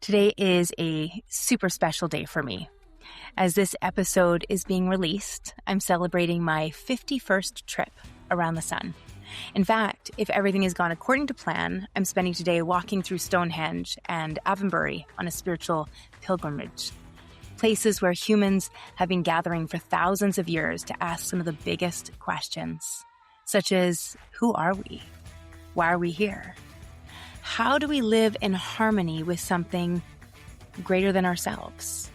Today is a super special day for me. As this episode is being released, I'm celebrating my 51st trip around the sun. In fact, if everything has gone according to plan, I'm spending today walking through Stonehenge and Avonbury on a spiritual pilgrimage. Places where humans have been gathering for thousands of years to ask some of the biggest questions, such as, who are we? Why are we here? How do we live in harmony with something greater than ourselves?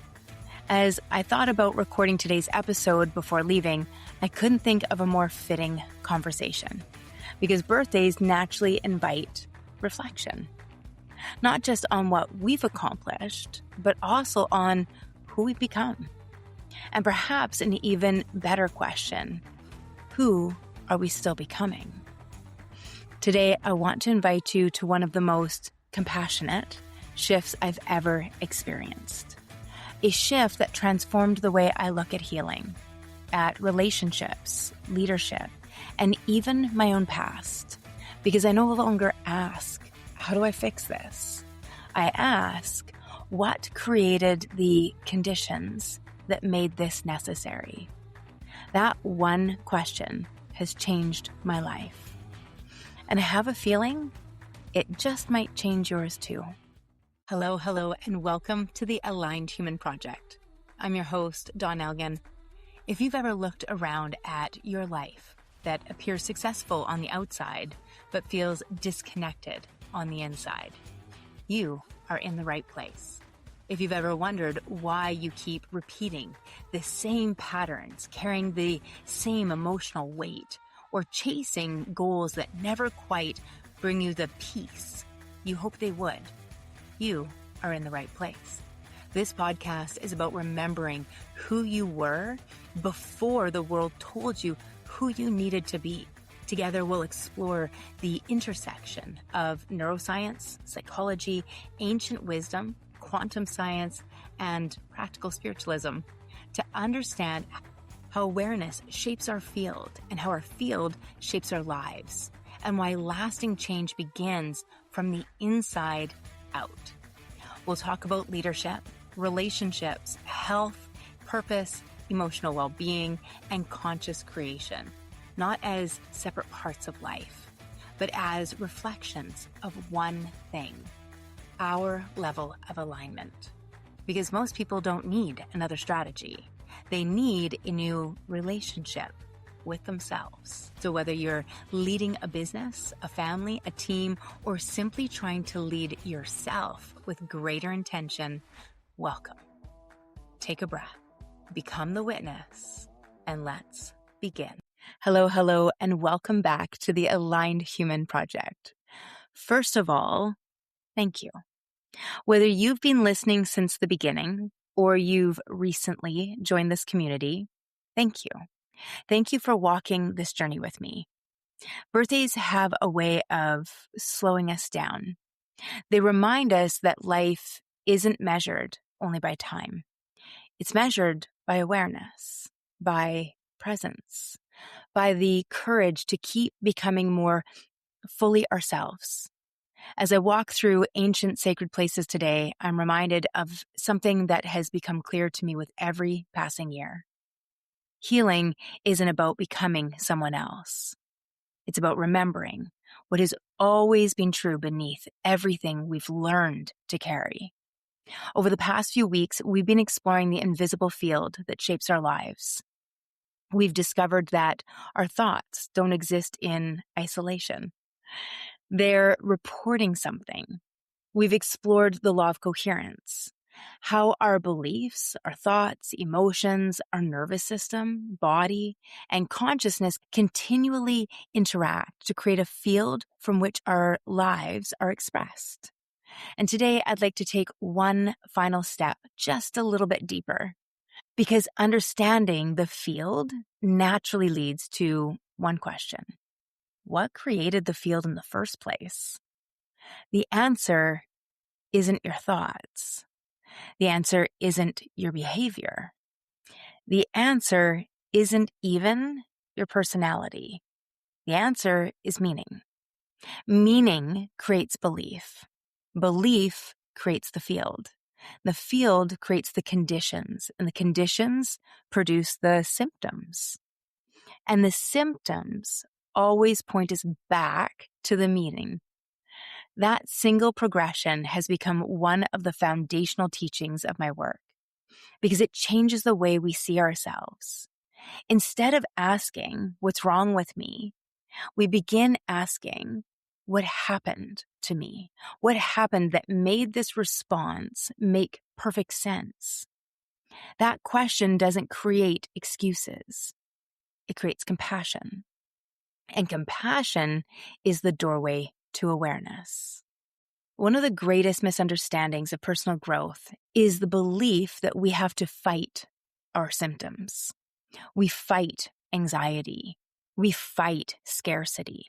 As I thought about recording today's episode before leaving, I couldn't think of a more fitting conversation, because birthdays naturally invite reflection, not just on what we've accomplished, but also on who we've become. And perhaps an even better question, who are we still becoming? Today, I want to invite you to one of the most compassionate shifts I've ever experienced. A shift that transformed the way I look at healing, at relationships, leadership, and even my own past. Because I no longer ask, how do I fix this? I ask, what created the conditions that made this necessary? That one question has changed my life. And I have a feeling it just might change yours too. Hello, and welcome to the Aligned Human Project. I'm your host, Dawn Elgin. If you've ever looked around at your life that appears successful on the outside, but feels disconnected on the inside, you are in the right place. If you've ever wondered why you keep repeating the same patterns, carrying the same emotional weight, or chasing goals that never quite bring you the peace you hope they would, you are in the right place. This podcast is about remembering who you were before the world told you who you needed to be. Together, we'll explore the intersection of neuroscience, psychology, ancient wisdom, quantum science, and practical spiritualism to understand how awareness shapes our field and how our field shapes our lives, and why lasting change begins from the inside out. We'll talk about leadership, relationships, health, purpose, emotional well-being, and conscious creation, not as separate parts of life, but as reflections of one thing, our level of alignment. Because most people don't need another strategy. They need a new relationship with themselves. So whether you're leading a business, a family, a team, or simply trying to lead yourself with greater intention, welcome. Take a breath, become the witness, and let's begin. Hello, and welcome back to the Aligned Human Project. First of all, thank you. Whether you've been listening since the beginning or you've recently joined this community, thank you. Thank you for walking this journey with me. Birthdays have a way of slowing us down. They remind us that life isn't measured only by time. It's measured by awareness, by presence, by the courage to keep becoming more fully ourselves. As I walk through ancient sacred places today, I'm reminded of something that has become clear to me with every passing year. Healing isn't about becoming someone else. It's about remembering what has always been true beneath everything we've learned to carry. Over the past few weeks, we've been exploring the invisible field that shapes our lives. We've discovered that our thoughts don't exist in isolation. They're reporting something. We've explored the law of coherence, how our beliefs, our thoughts, emotions, our nervous system, body, and consciousness continually interact to create a field from which our lives are expressed. And today I'd like to take one final step just a little bit deeper, because understanding the field naturally leads to one question. What created the field in the first place? The answer isn't your thoughts. The answer isn't your behavior. The answer isn't even your personality. The answer is meaning. Meaning creates belief. Belief creates the field. The field creates the conditions, and the conditions produce the symptoms. And the symptoms always point us back to the meaning. That single progression has become one of the foundational teachings of my work because it changes the way we see ourselves. Instead of asking, what's wrong with me? We begin asking, what happened to me? What happened that made this response make perfect sense? That question doesn't create excuses. It creates compassion. And compassion is the doorway to awareness. One of the greatest misunderstandings of personal growth is the belief that we have to fight our symptoms. We fight anxiety. We fight scarcity.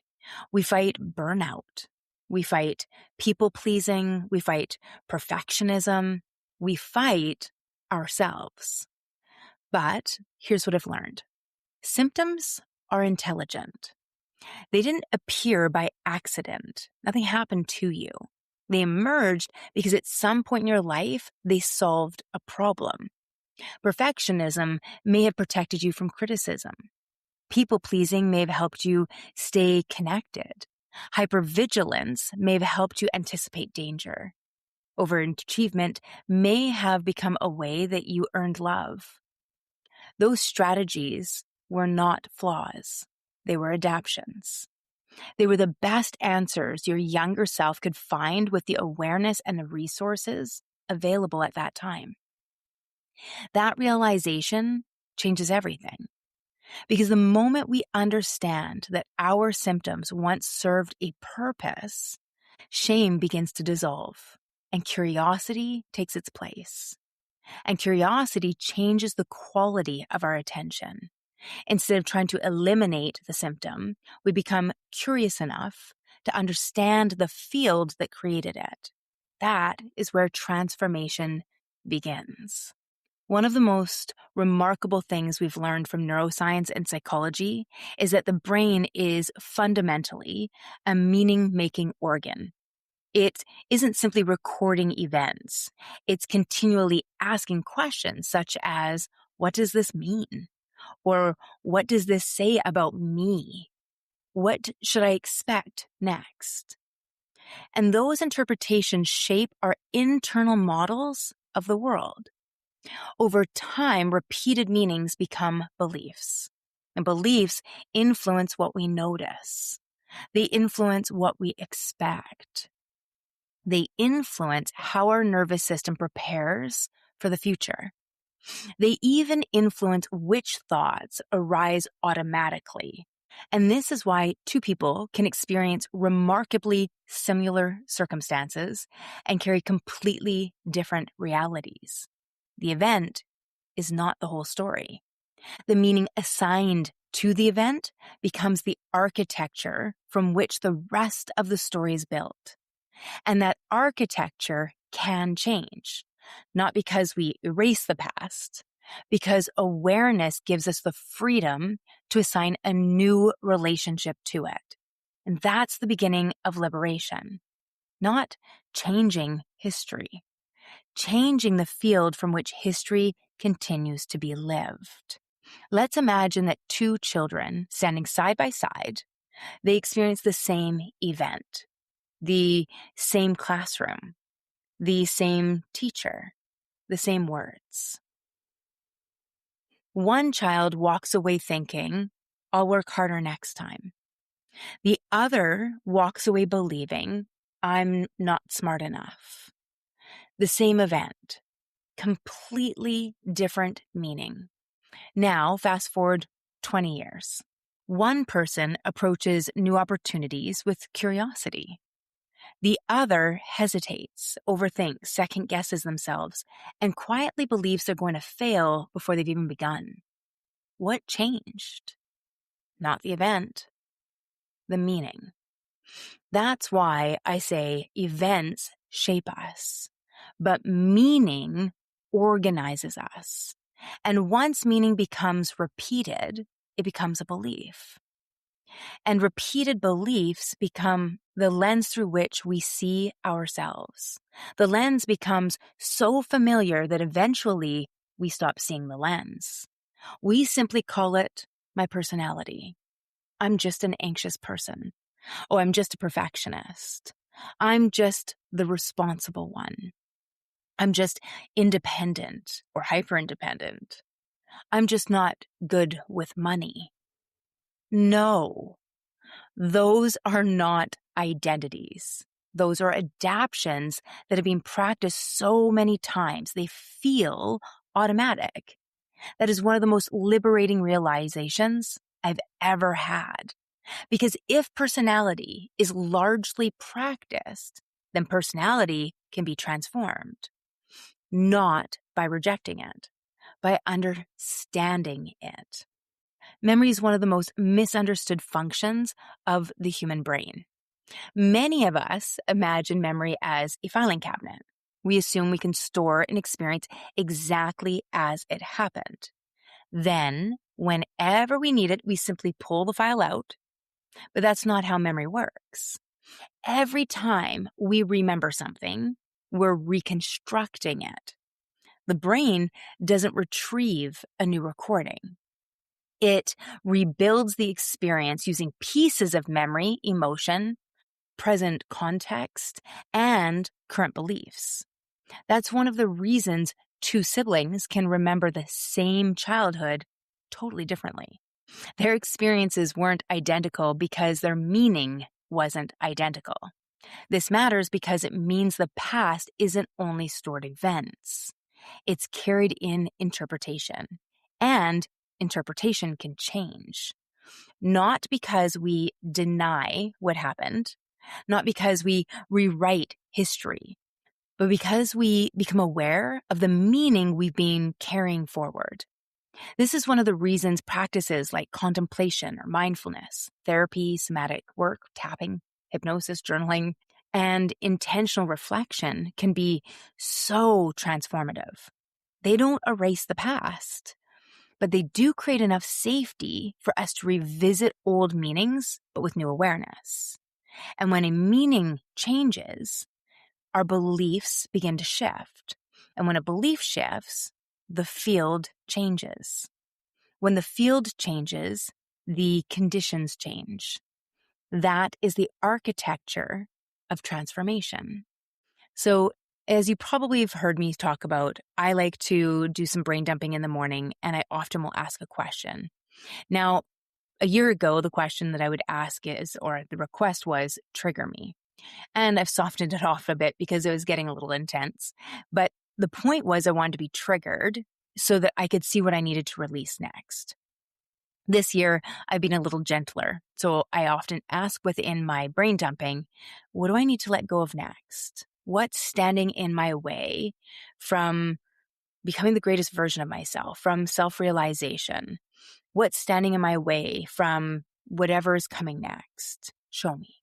We fight burnout. We fight people-pleasing. We fight perfectionism. We fight ourselves. But here's what I've learned. Symptoms are intelligent. They didn't appear by accident. Nothing happened to you. They emerged because at some point in your life, they solved a problem. Perfectionism may have protected you from criticism. People-pleasing may have helped you stay connected. Hypervigilance may have helped you anticipate danger. Overachievement may have become a way that you earned love. Those strategies were not flaws. They were adaptations. They were the best answers your younger self could find with the awareness and the resources available at that time. That realization changes everything. Because the moment we understand that our symptoms once served a purpose, shame begins to dissolve and curiosity takes its place. And curiosity changes the quality of our attention. Instead of trying to eliminate the symptom, we become curious enough to understand the field that created it. That is where transformation begins. One of the most remarkable things we've learned from neuroscience and psychology is that the brain is fundamentally a meaning-making organ. It isn't simply recording events. It's continually asking questions such as, what does this mean? Or what does this say about me? What should I expect next? And those interpretations shape our internal models of the world. Over time, repeated meanings become beliefs. And beliefs influence what we notice. They influence what we expect. They influence how our nervous system prepares for the future. They even influence which thoughts arise automatically. And this is why two people can experience remarkably similar circumstances and carry completely different realities. The event is not the whole story. The meaning assigned to the event becomes the architecture from which the rest of the story is built. And that architecture can change, not because we erase the past, because awareness gives us the freedom to assign a new relationship to it. And that's the beginning of liberation, not changing history. Changing the field from which history continues to be lived. Let's imagine that two children standing side by side, they experience the same event, the same classroom, the same teacher, the same words. One child walks away thinking, I'll work harder next time. The other walks away believing, I'm not smart enough. The same event, completely different meaning. Now, fast forward 20 years. One person approaches new opportunities with curiosity. The other hesitates, overthinks, second guesses themselves, and quietly believes they're going to fail before they've even begun. What changed? Not the event, the meaning. That's why I say events shape us, but meaning organizes us. And once meaning becomes repeated, it becomes a belief. And repeated beliefs become the lens through which we see ourselves. The lens becomes so familiar that eventually we stop seeing the lens. We simply call it my personality. I'm just an anxious person. Oh, I'm just a perfectionist. I'm just the responsible one. I'm just independent or hyper independent. I'm just not good with money. No, those are not identities. Those are adaptions that have been practiced so many times. They feel automatic. That is one of the most liberating realizations I've ever had. Because if personality is largely practiced, then personality can be transformed, not by rejecting it, by understanding it. Memory is one of the most misunderstood functions of the human brain. Many of us imagine memory as a filing cabinet. We assume we can store an experience exactly as it happened. Then, whenever we need it, we simply pull the file out. But that's not how memory works. Every time we remember something, we're reconstructing it. The brain doesn't retrieve a new recording. It rebuilds the experience using pieces of memory, emotion, present context, and current beliefs. That's one of the reasons two siblings can remember the same childhood totally differently. Their experiences weren't identical because their meaning wasn't identical. This matters because it means the past isn't only stored events. It's carried in interpretation. And interpretation can change. Not because we deny what happened, not because we rewrite history, but because we become aware of the meaning we've been carrying forward. This is one of the reasons practices like contemplation or mindfulness, therapy, somatic work, tapping, hypnosis, journaling, and intentional reflection can be so transformative. They don't erase the past, but they do create enough safety for us to revisit old meanings, but with new awareness. And when a meaning changes, our beliefs begin to shift. And when a belief shifts, the field changes. When the field changes, the conditions change. That is the architecture of transformation. So, as you probably have heard me talk about, I like to do some brain dumping in the morning, and I often will ask a question. Now, a year ago, the question that I would ask is, or the request was, trigger me. And I've softened it off a bit because it was getting a little intense. But the point was I wanted to be triggered so that I could see what I needed to release next. This year, I've been a little gentler. So I often ask within my brain dumping, what do I need to let go of next? What's standing in my way from becoming the greatest version of myself, from self-realization? What's standing in my way from whatever is coming next? Show me.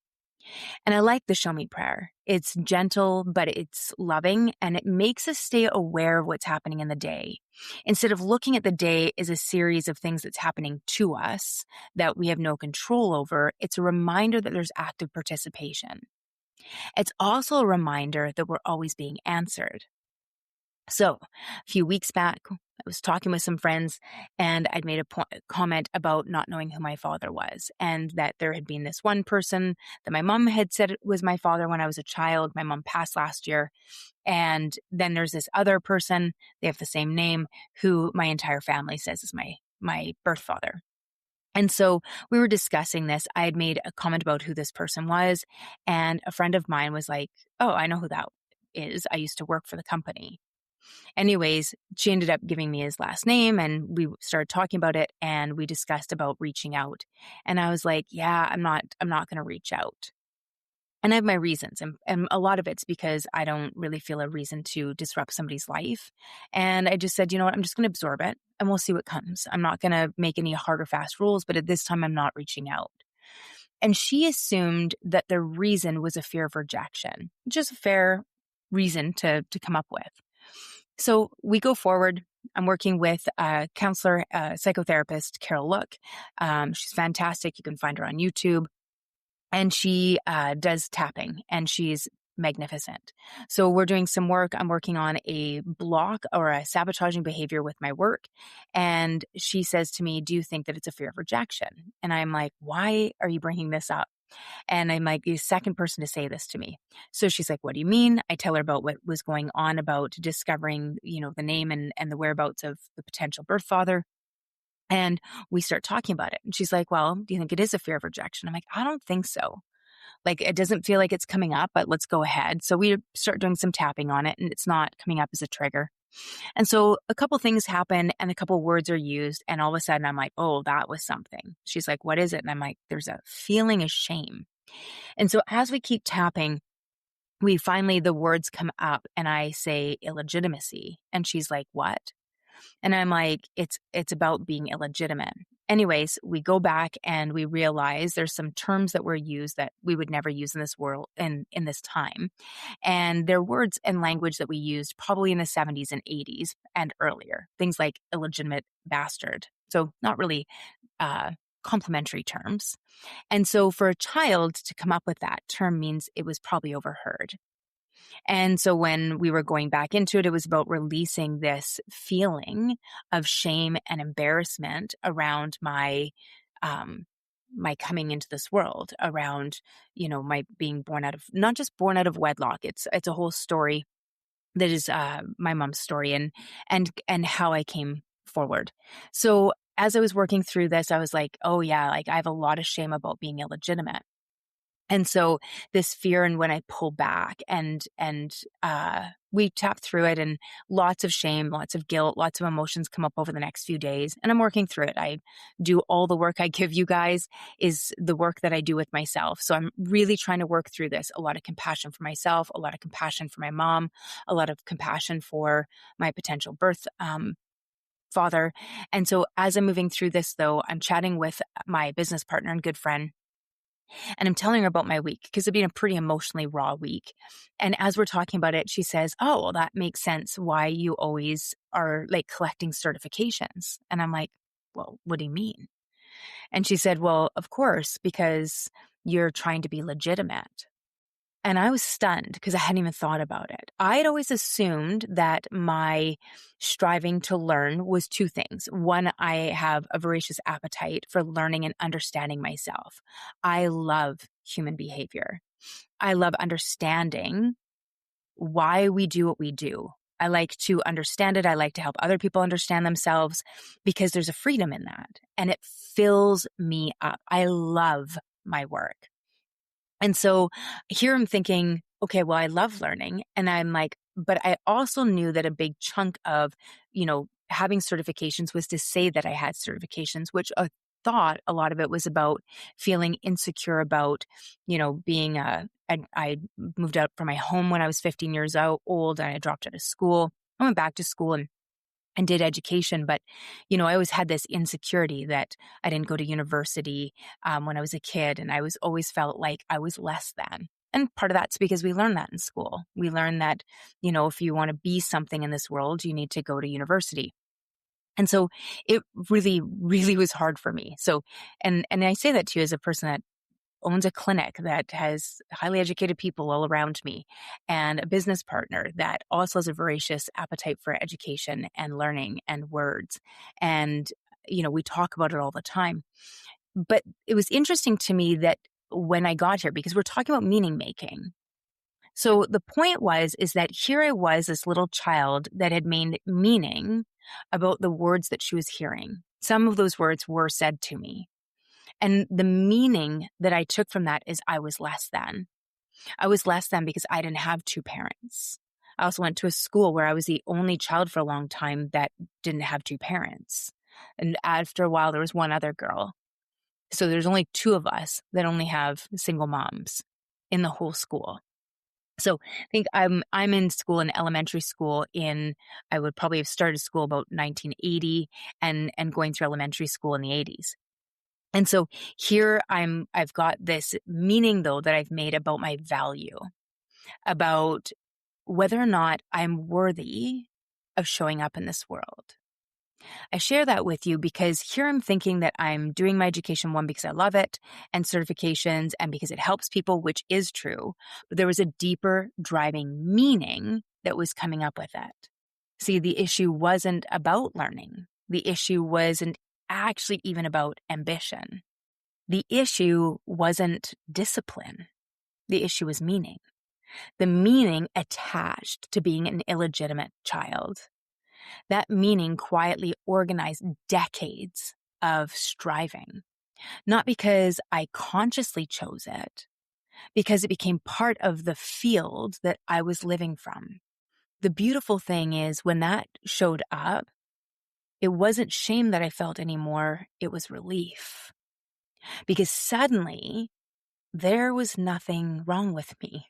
And I like the show me prayer. It's gentle, but it's loving, and it makes us stay aware of what's happening in the day. Instead of looking at the day as a series of things that's happening to us that we have no control over, it's a reminder that there's active participation. It's also a reminder that we're always being answered. So a few weeks back, I was talking with some friends and I'd made a comment about not knowing who my father was, and that there had been this one person that my mom had said was my father when I was a child. My mom passed last year. And then there's this other person, they have the same name, who my entire family says is my birth father. And so we were discussing this. I had made a comment about who this person was, and a friend of mine was like, oh, I know who that is. I used to work for the company. Anyways, she ended up giving me his last name, and we started talking about it, and we discussed about reaching out. And I was like, yeah, I'm not going to reach out. And I have my reasons, and a lot of it's because I don't really feel a reason to disrupt somebody's life. And I just said, you know what, I'm just going to absorb it and we'll see what comes. I'm not going to make any hard or fast rules, but at this time I'm not reaching out. And she assumed that the reason was a fear of rejection, which is a fair reason to come up with. So we go forward. I'm working with a counselor, a psychotherapist, Carol Look. She's fantastic. You can find her on YouTube. and she does tapping, and she's magnificent. So we're doing some work. I'm working on a block or a sabotaging behavior with my work. And she says to me, do you think that it's a fear of rejection? And I'm like, why are you bringing this up? And I'm like the second person to say this to me. So she's like, what do you mean? I tell her about what was going on about discovering, the name and the whereabouts of the potential birth father. And we start talking about it. And she's like, well, do you think it is a fear of rejection? I'm like, I don't think so. Like, it doesn't feel like it's coming up, but let's go ahead. So we start doing some tapping on it, and it's not coming up as a trigger. And so a couple things happen and a couple words are used. And all of a sudden I'm like, oh, that was something. She's like, what is it? And I'm like, there's a feeling of shame. And so as we keep tapping, the words come up and I say illegitimacy. And she's like, what? And I'm like, it's about being illegitimate. Anyways, we go back and we realize there's some terms that were used that we would never use in this world and in this time. And they're words and language that we used probably in the 70s and 80s and earlier. Things like illegitimate bastard. So not really complimentary terms. And so for a child to come up with that term means it was probably overheard. And so when we were going back into it, it was about releasing this feeling of shame and embarrassment around my coming into this world, around, my being born out of, not just born out of wedlock. It's a whole story that is my mom's story and how I came forward. So as I was working through this, I was like, oh yeah, like I have a lot of shame about being illegitimate. And so this fear, and when I pull back and we tap through it, and lots of shame, lots of guilt, lots of emotions come up over the next few days, and I'm working through it. I do all the work I give you guys is the work that I do with myself. So I'm really trying to work through this. A lot of compassion for myself, a lot of compassion for my mom, a lot of compassion for my potential birth father. And so as I'm moving through this, though, I'm chatting with my business partner and good friend, and I'm telling her about my week because it'd been a pretty emotionally raw week. And as we're talking about it, she says, oh, well, that makes sense why you always are like collecting certifications. And I'm like, well, what do you mean? And she said, well, of course, because you're trying to be legitimate. And I was stunned because I hadn't even thought about it. I had always assumed that my striving to learn was two things. One, I have a voracious appetite for learning and understanding myself. I love human behavior. I love understanding why we do what we do. I like to understand it. I like to help other people understand themselves because there's a freedom in that, and it fills me up. I love my work. And so here I'm thinking, okay, well, I love learning. And I'm like, but I also knew that a big chunk of, having certifications was to say that I had certifications, which I thought a lot of it was about feeling insecure about, being I moved out from my home when I was 15 years old, and I dropped out of school. I went back to school and did education. But, I always had this insecurity that I didn't go to university when I was a kid. And I was always felt like I was less than. And part of that's because we learn that in school. We learn that, if you want to be something in this world, you need to go to university. And so it really, really was hard for me. So, and I say that to you as a person that owns a clinic that has highly educated people all around me, and a business partner that also has a voracious appetite for education and learning and words. And, we talk about it all the time. But it was interesting to me that when I got here, because we're talking about meaning making. So the point is that here I was, this little child that had made meaning about the words that she was hearing. Some of those words were said to me. And the meaning that I took from that is I was less than. I was less than because I didn't have two parents. I also went to a school where I was the only child for a long time that didn't have two parents. And after a while, there was one other girl. So there's only two of us that only have single moms in the whole school. So I think I'm in school, in elementary school I would probably have started school about 1980 and going through elementary school in the 80s. And so here I've got this meaning, though, that I've made about my value, about whether or not I'm worthy of showing up in this world. I share that with you because here I'm thinking that I'm doing my education, one, because I love it, and certifications, and because it helps people, which is true. But there was a deeper driving meaning that was coming up with it. See, the issue wasn't about learning. The issue wasn't actually even about ambition. The issue wasn't discipline. The issue was meaning. The meaning attached to being an illegitimate child. That meaning quietly organized decades of striving, not because I consciously chose it, because it became part of the field that I was living from. The beautiful thing is when that showed up, it wasn't shame that I felt anymore. It was relief, because suddenly there was nothing wrong with me.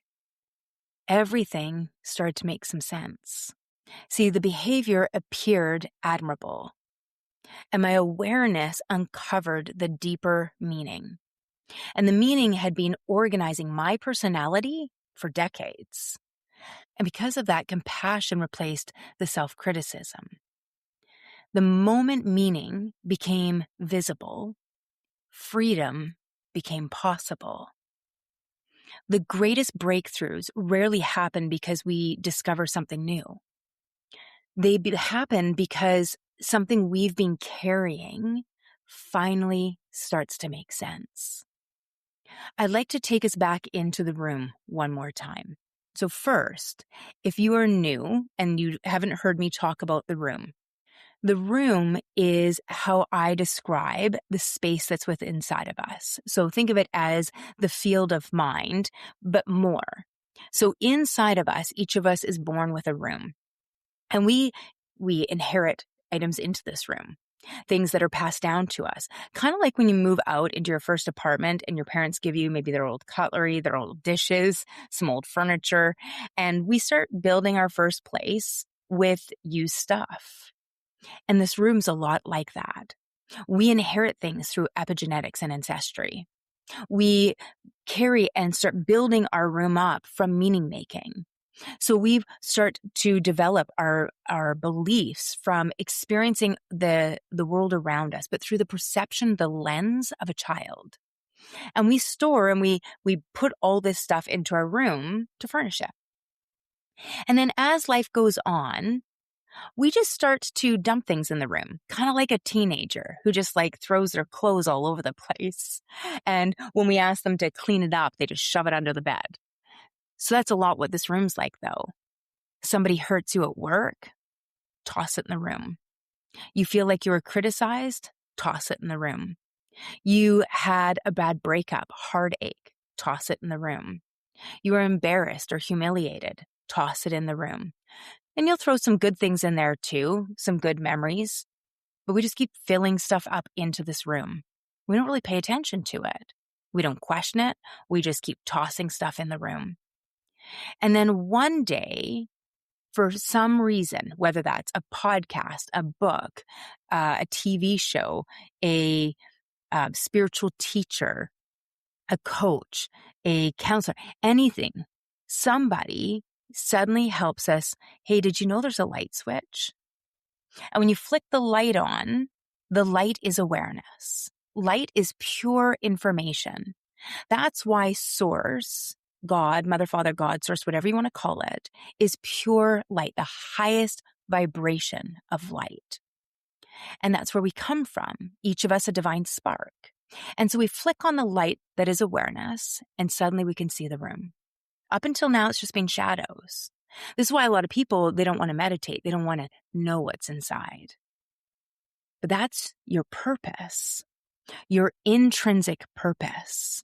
Everything started to make some sense. See, the behavior appeared admirable, and my awareness uncovered the deeper meaning. And the meaning had been organizing my personality for decades. And because of that, compassion replaced the self-criticism. The moment meaning became visible, freedom became possible. The greatest breakthroughs rarely happen because we discover something new. They happen because something we've been carrying finally starts to make sense. I'd like to take us back into the room one more time. So first, if you are new and you haven't heard me talk about the room is how I describe the space that's within inside of us. So think of it as the field of mind, but more. So inside of us, each of us is born with a room. And we inherit items into this room, things that are passed down to us. Kind of like when you move out into your first apartment and your parents give you maybe their old cutlery, their old dishes, some old furniture, and we start building our first place with used stuff. And this room's a lot like that. We inherit things through epigenetics and ancestry. We carry and start building our room up from meaning making. So we start to develop our beliefs from experiencing the world around us, but through the perception, the lens of a child. And we store and we put all this stuff into our room to furnish it. And then as life goes on, we just start to dump things in the room, kind of like a teenager who just like throws their clothes all over the place. And when we ask them to clean it up, they just shove it under the bed. So that's a lot what this room's like, though. Somebody hurts you at work, toss it in the room. You feel like you were criticized, toss it in the room. You had a bad breakup, heartache, toss it in the room. You were embarrassed or humiliated, toss it in the room. And you'll throw some good things in there too, some good memories. But we just keep filling stuff up into this room. We don't really pay attention to it. We don't question it. We just keep tossing stuff in the room. And then one day, for some reason, whether that's a podcast, a book, a TV show, a spiritual teacher, a coach, a counselor, anything, somebody suddenly helps us. Hey, did you know there's a light switch? And when you flick the light on, the light is awareness. Light is pure information. That's why Source, God, Mother, Father, God, Source, whatever you want to call it, is pure light, the highest vibration of light. And that's where we come from, each of us a divine spark. And so we flick on the light that is awareness, and suddenly we can see the room. Up until now, it's just been shadows. This is why a lot of people, they don't want to meditate. They don't want to know what's inside. But that's your purpose, your intrinsic purpose.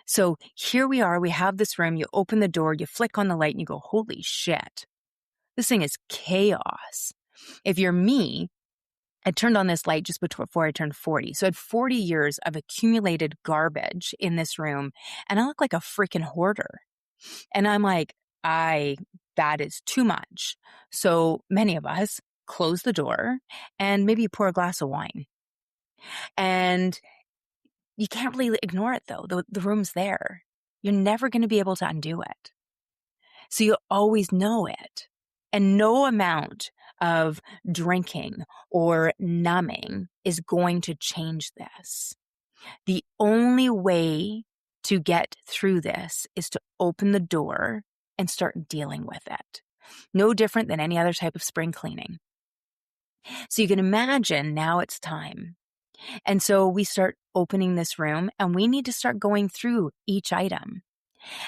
So here we are, we have this room, you open the door, you flick on the light and you go, holy shit, this thing is chaos. If you're me, I turned on this light just before I turned 40. So I had 40 years of accumulated garbage in this room and I look like a freaking hoarder. And I'm like, that is too much. So many of us close the door and maybe you pour a glass of wine. And you can't really ignore it though. The room's there. You're never going to be able to undo it. So you'll always know it. And no amount of drinking or numbing is going to change this. The only way to get through this is to open the door and start dealing with it. No different than any other type of spring cleaning. So you can imagine now it's time. And so we start opening this room and we need to start going through each item.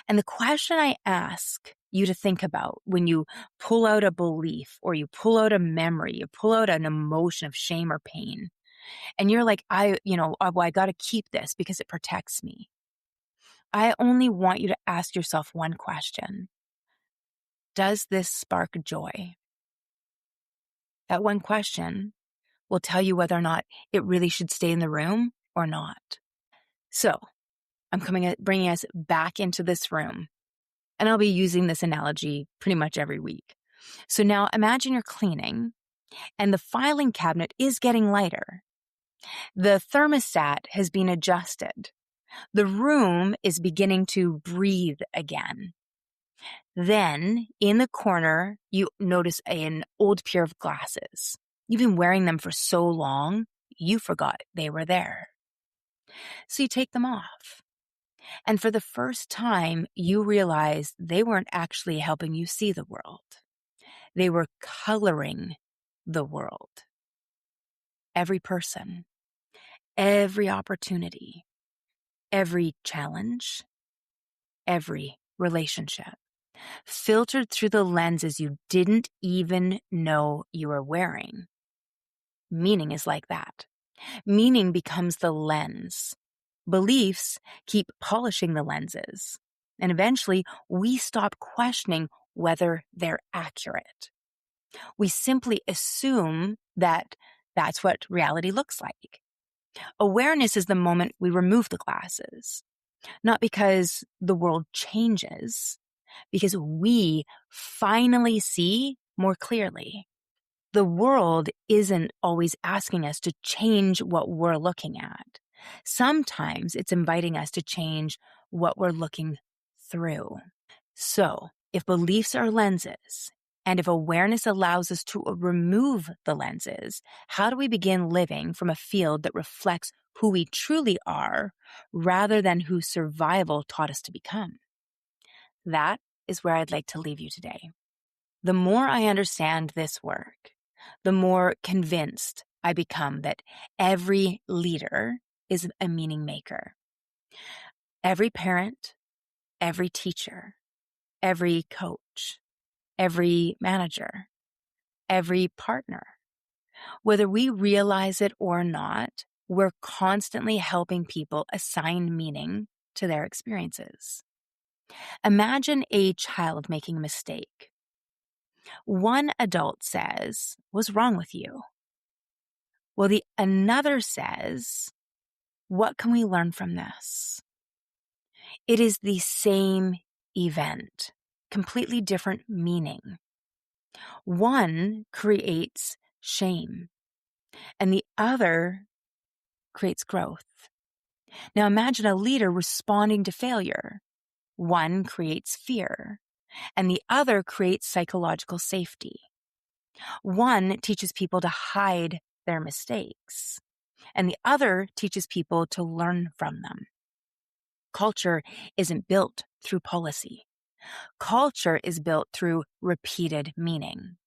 And the question I ask you to think about when you pull out a belief or you pull out a memory, you pull out an emotion of shame or pain, and you're like, I got to keep this because it protects me. I only want you to ask yourself one question. Does this spark joy? That one question will tell you whether or not it really should stay in the room or not. So I'm bringing us back into this room, and I'll be using this analogy pretty much every week. So now imagine you're cleaning and the filing cabinet is getting lighter. The thermostat has been adjusted. The room is beginning to breathe again. Then, in the corner, you notice an old pair of glasses. You've been wearing them for so long, you forgot they were there. So you take them off. And for the first time, you realize they weren't actually helping you see the world. They were coloring the world. Every person, every opportunity, every challenge, every relationship, filtered through the lenses you didn't even know you were wearing. Meaning is like that. Meaning becomes the lens. Beliefs keep polishing the lenses. And eventually, we stop questioning whether they're accurate. We simply assume that that's what reality looks like. Awareness is the moment we remove the glasses. Not because the world changes, because we finally see more clearly. The world isn't always asking us to change what we're looking at. Sometimes it's inviting us to change what we're looking through. So, if beliefs are lenses, and if awareness allows us to remove the lenses, how do we begin living from a field that reflects who we truly are rather than who survival taught us to become? That is where I'd like to leave you today. The more I understand this work, the more convinced I become that every leader is a meaning maker. Every parent, every teacher, every coach, every manager, every partner. Whether we realize it or not, we're constantly helping people assign meaning to their experiences. Imagine a child making a mistake. One adult says, "What's wrong with you?" Well, another says, "What can we learn from this?" It is the same event, completely different meaning. One creates shame, and the other creates growth. Now imagine a leader responding to failure. One creates fear, and the other creates psychological safety. One teaches people to hide their mistakes, and the other teaches people to learn from them. Culture isn't built through policy. Culture is built through repeated meaning.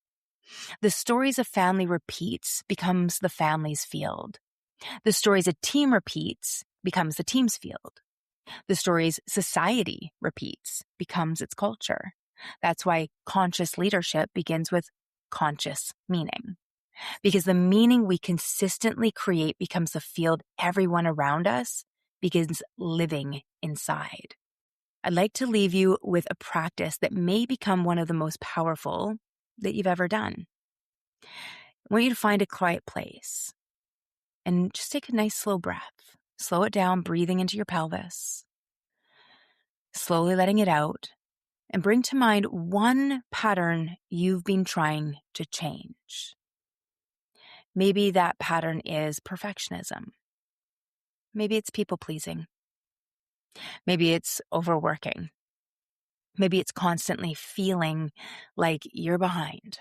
The stories a family repeats becomes the family's field. The stories a team repeats becomes the team's field. The stories society repeats becomes its culture. That's why conscious leadership begins with conscious meaning. Because the meaning we consistently create becomes the field everyone around us begins living inside. I'd like to leave you with a practice that may become one of the most powerful that you've ever done. I want you to find a quiet place and just take a nice slow breath. Slow it down, breathing into your pelvis, slowly letting it out, and bring to mind one pattern you've been trying to change. Maybe that pattern is perfectionism. Maybe it's people pleasing. Maybe it's overworking. Maybe it's constantly feeling like you're behind.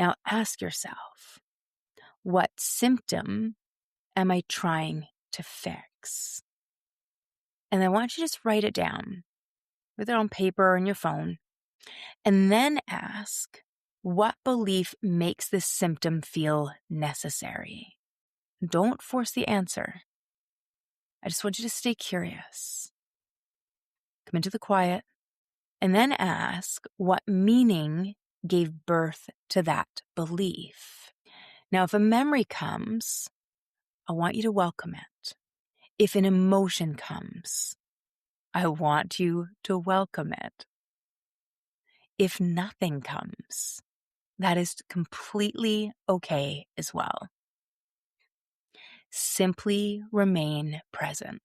Now ask yourself, what symptom am I trying to fix? And I want you to just write it down, whether on paper or on your phone, and then ask, what belief makes this symptom feel necessary? Don't force the answer. I just want you to stay curious. Come into the quiet, and then ask what meaning gave birth to that belief. Now, if a memory comes, I want you to welcome it. If an emotion comes, I want you to welcome it. If nothing comes, that is completely okay as well. Simply remain present.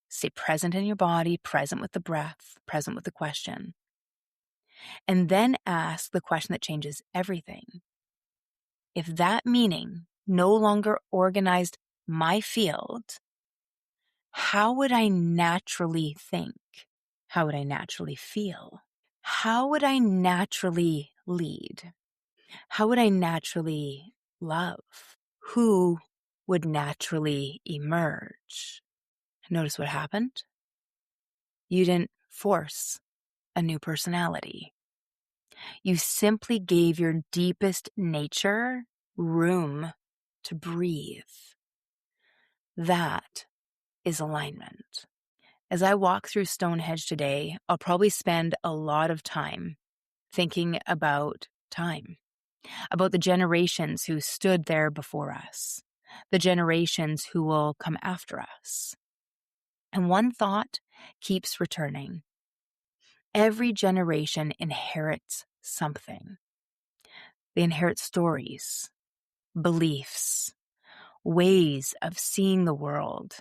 Stay present in your body, present with the breath, present with the question. And then ask the question that changes everything. If that meaning no longer organized my field, how would I naturally think? How would I naturally feel? How would I naturally lead? How would I naturally love? Who would naturally emerge? Notice what happened? You didn't force a new personality. You simply gave your deepest nature room to breathe. That is alignment. As I walk through Stonehenge today, I'll probably spend a lot of time thinking about time, about the generations who stood there before us, the generations who will come after us. And one thought keeps returning. Every generation inherits something. They inherit stories, beliefs, ways of seeing the world.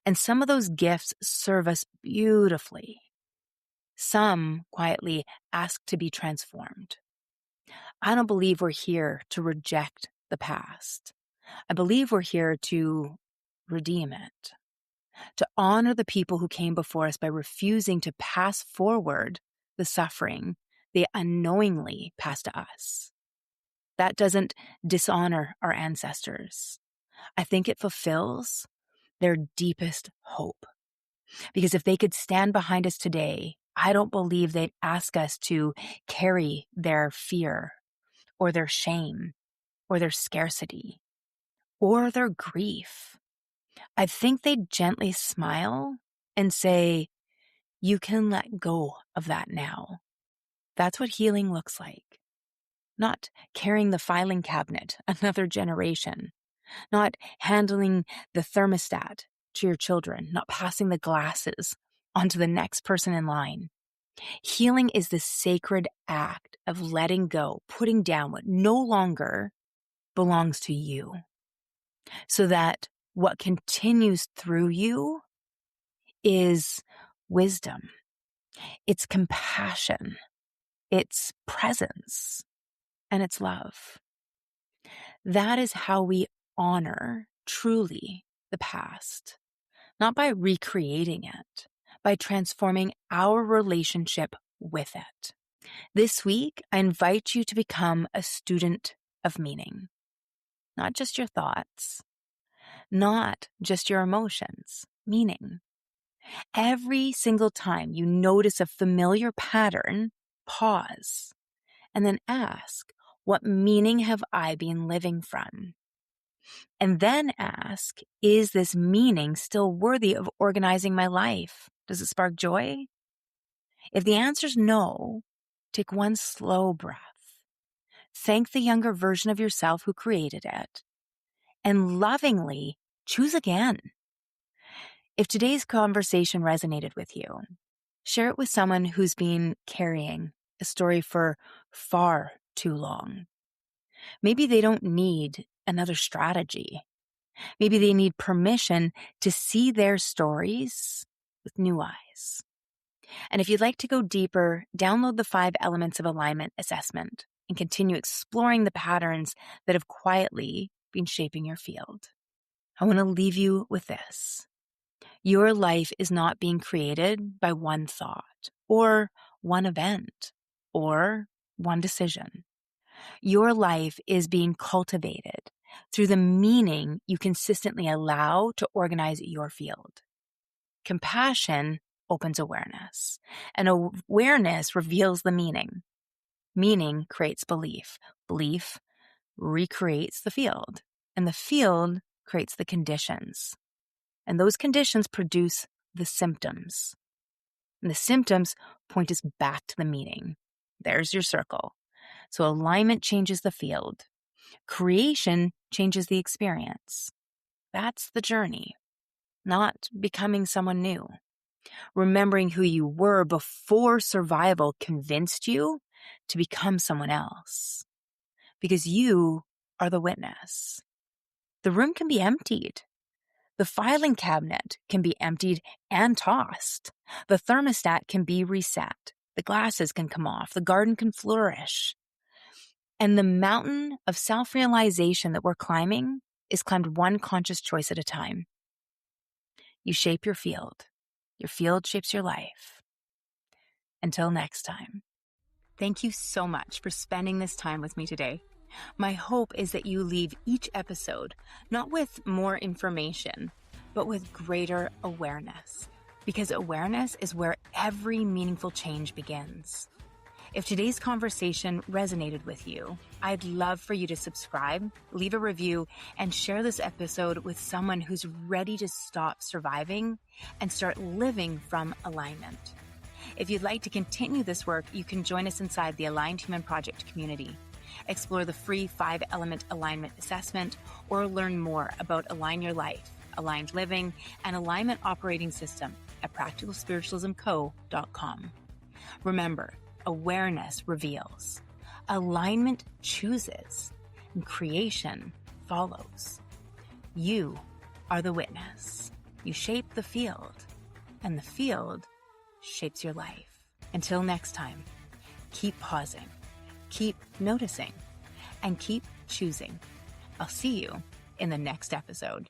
And some of those gifts serve us beautifully. Some quietly ask to be transformed. I don't believe we're here to reject the past. I believe we're here to redeem it, to honor the people who came before us by refusing to pass forward the suffering they unknowingly passed to us. That doesn't dishonor our ancestors. I think it fulfills their deepest hope. Because if they could stand behind us today, I don't believe they'd ask us to carry their fear or their shame or their scarcity or their grief. I think they'd gently smile and say, you can let go of that now. That's what healing looks like. Not carrying the filing cabinet another generation, not handling the thermostat to your children, not passing the glasses onto the next person in line. Healing is the sacred act of letting go, putting down what no longer belongs to you, so that what continues through you is wisdom, it's compassion, it's presence, and it's love. That is how we honor truly the past, not by recreating it, by transforming our relationship with it. This week, I invite you to become a student of meaning, not just your thoughts, not just your emotions, meaning. Every single time you notice a familiar pattern, pause and then ask, what meaning have I been living from? And then ask, is this meaning still worthy of organizing my life? Does it spark joy? If the answer is no, take one slow breath. Thank the younger version of yourself who created it, and lovingly choose again. If today's conversation resonated with you, share it with someone who's been carrying a story for far too long. Maybe they don't need another strategy. Maybe they need permission to see their stories with new eyes. And if you'd like to go deeper, download the 5 Elements of Alignment assessment and continue exploring the patterns that have quietly been shaping your field. I want to leave you with this. Your life is not being created by one thought or one event or one decision. Your life is being cultivated through the meaning you consistently allow to organize your field. Compassion opens awareness, and awareness reveals the meaning. Meaning creates belief. Belief recreates the field, and the field creates the conditions. And those conditions produce the symptoms. And the symptoms point us back to the meaning. There's your circle. So alignment changes the field. Creation changes the experience. That's the journey, not becoming someone new. Remembering who you were before survival convinced you to become someone else. Because you are the witness. The room can be emptied. The filing cabinet can be emptied and tossed. The thermostat can be reset. The glasses can come off. The garden can flourish. And the mountain of self-realization that we're climbing is climbed one conscious choice at a time. You shape your field. Your field shapes your life. Until next time. Thank you so much for spending this time with me today. My hope is that you leave each episode not with more information, but with greater awareness. Because awareness is where every meaningful change begins. If today's conversation resonated with you, I'd love for you to subscribe, leave a review, and share this episode with someone who's ready to stop surviving and start living from alignment. If you'd like to continue this work, you can join us inside the Aligned Human Project community. Explore the free 5-element alignment assessment or learn more about Align Your Life, Aligned Living, and Alignment Operating System at practicalspiritualismco.com. Remember, awareness reveals, alignment chooses, and creation follows. You are the witness. You shape the field, and the field shapes your life. Until next time, keep pausing, keep noticing, and keep choosing. I'll see you in the next episode.